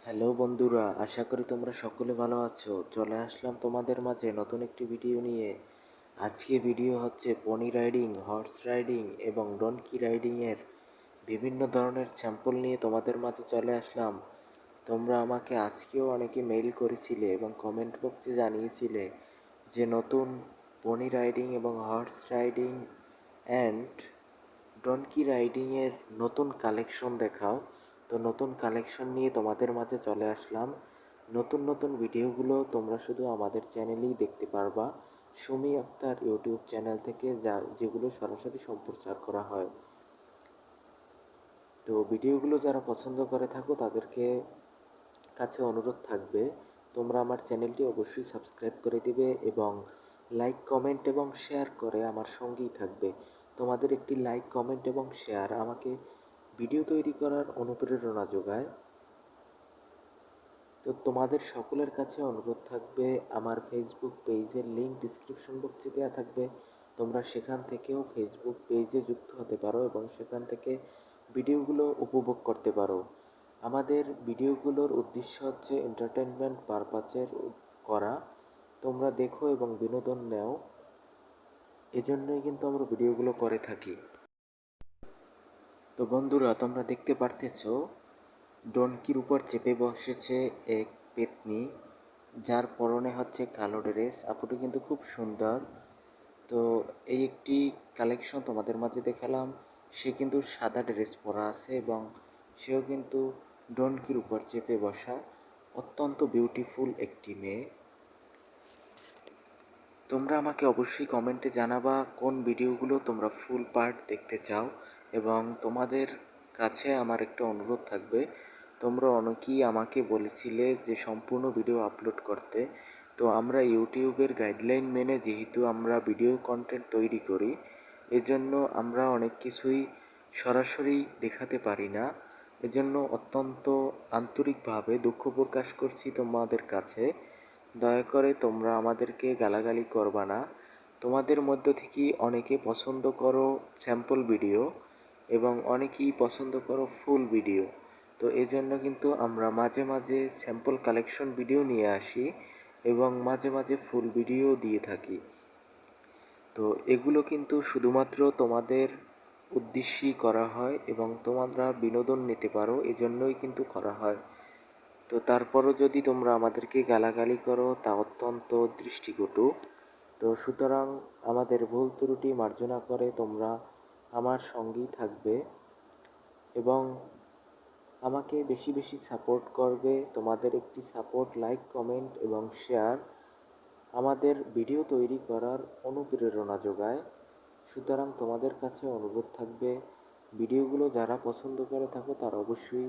Hello বন্ধুরা, আশা করি তোমরা সকলে ভালো আছো। চলে আসলাম তোমাদের মাঝে নতুন একটি ভিডিও নিয়ে। আজকে ভিডিও হচ্ছে পনি রাইডিং, হর্স রাইডিং এবং ডনকি রাইডিংয়ের বিভিন্ন ধরনের স্যাম্পল নিয়ে তোমাদের মাঝে চলে আসলাম। তোমরা আমাকে আজকেও অনেকে মেইল করেছিলে এবং কমেন্ট বক্সে জানিয়েছিলে যে নতুন পনি রাইডিং এবং হর্স রাইডিং অ্যান্ড ডনকি রাইডিংয়ের নতুন কালেকশন দেখাও। তো নতুন কালেকশন নিয়ে তোমাদের মাঝে চলে আসলাম। নতুন নতুন ভিডিওগুলো তোমরা শুধু আমাদের চ্যানেলেই দেখতে পারবা, সুমি আক্তার ইউটিউব চ্যানেল থেকে, যেগুলো সরাসরি সম্প্রচার করা হয়। তো ভিডিওগুলো যারা পছন্দ করে থাকো তাদেরকে কাছে অনুরোধ থাকবে তোমরা আমার চ্যানেলটি অবশ্যই সাবস্ক্রাইব করে দিবে এবং লাইক কমেন্ট এবং শেয়ার করে আমার সঙ্গেই থাকবে। তোমাদের একটি লাইক কমেন্ট এবং শেয়ার আমাকে ভিডিও তৈরি করার অনুপ্রেরণা যোগায়। তো তোমাদের সকলের কাছে অনুরোধ থাকবে, আমার ফেসবুক পেজের লিঙ্ক ডিসক্রিপশন বক্সে দেওয়া থাকবে। তোমরা সেখান থেকেও ফেসবুক পেজে যুক্ত হতে পারো এবং সেখান থেকে ভিডিওগুলো উপভোগ করতে পারো। আমাদের ভিডিওগুলোর উদ্দেশ্য হচ্ছে এন্টারটেনমেন্ট পারপাসের করা। তোমরা দেখো এবং বিনোদন নাও, এজন্যই কিন্তু আমরা ভিডিওগুলো করে থাকি। তো বন্ধুরা, তোমরা দেখতে পারতেছো ডনকির উপর চেপে বসেছে এক পেতনি, যার পরনে হচ্ছে কালো ড্রেস। আপুটি কিন্তু খুব সুন্দর। তো এই একটি কালেকশন তোমাদের মাঝে দেখালাম। সে কিন্তু সাদা ড্রেস পরা আছে এবং সেও কিন্তু ডনকির উপর চেপে বসা অত্যন্ত বিউটিফুল একটি মেয়ে। তোমরা আমাকে অবশ্যই কমেন্টে জানাবা কোন ভিডিওগুলো তোমরা ফুল পার্ট দেখতে চাও। এবং তোমাদের কাছে আমার একটা অনুরোধ থাকবে, তোমরা অনেকেই আমাকে বলেছিলে যে সম্পূর্ণ ভিডিও আপলোড করতে। তো আমরা ইউটিউবের গাইডলাইন মেনে যেহেতু আমরা ভিডিও কন্টেন্ট তৈরি করি, এজন্য আমরা অনেক কিছুই সরাসরি দেখাতে পারি না। এজন্য অত্যন্ত আন্তরিকভাবে দুঃখ প্রকাশ করছি তোমাদের কাছে। দয়া করে তোমরা আমাদেরকে গালাগালি করবা না। তোমাদের মধ্য থেকেই অনেকে পছন্দ করো স্যাম্পল ভিডিও এবং অনেকেই পছন্দ করো ফুল ভিডিও। তো এই জন্য কিন্তু আমরা মাঝে মাঝে স্যাম্পল কালেকশন ভিডিও নিয়ে আসি এবং মাঝে মাঝে ফুল ভিডিও দিয়ে থাকি। তো এগুলো কিন্তু শুধুমাত্র তোমাদের উদ্দেশ্যেই করা হয় এবং তোমরা বিনোদন নিতে পারো, এজন্যই কিন্তু করা হয়। তো তারপরও যদি তোমরা আমাদেরকে গালাগালি করো তা অত্যন্ত দৃষ্টিকটু। তো সুতরাং আমাদের ভুল ত্রুটি মার্জনা করে তোমরা আমার সঙ্গেই থাকবে এবং আমাকে বেশি বেশি সাপোর্ট করবে। তোমাদের একটি সাপোর্ট, লাইক, কমেন্ট এবং শেয়ার আমাদের ভিডিও তৈরি করার অনুপ্রেরণা যোগায়। সুতরাং তোমাদের কাছে অনুরোধ থাকবে, ভিডিওগুলো যারা পছন্দ করে থাকো তারা অবশ্যই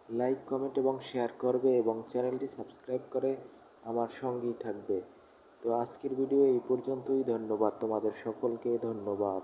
লাইক কমেন্ট এবং শেয়ার করবে এবং চ্যানেলটি সাবস্ক্রাইব করে আমার সঙ্গেই থাকবে। তো আজকের ভিডিও এই পর্যন্তই। ধন্যবাদ, তোমাদের সকলকে ধন্যবাদ।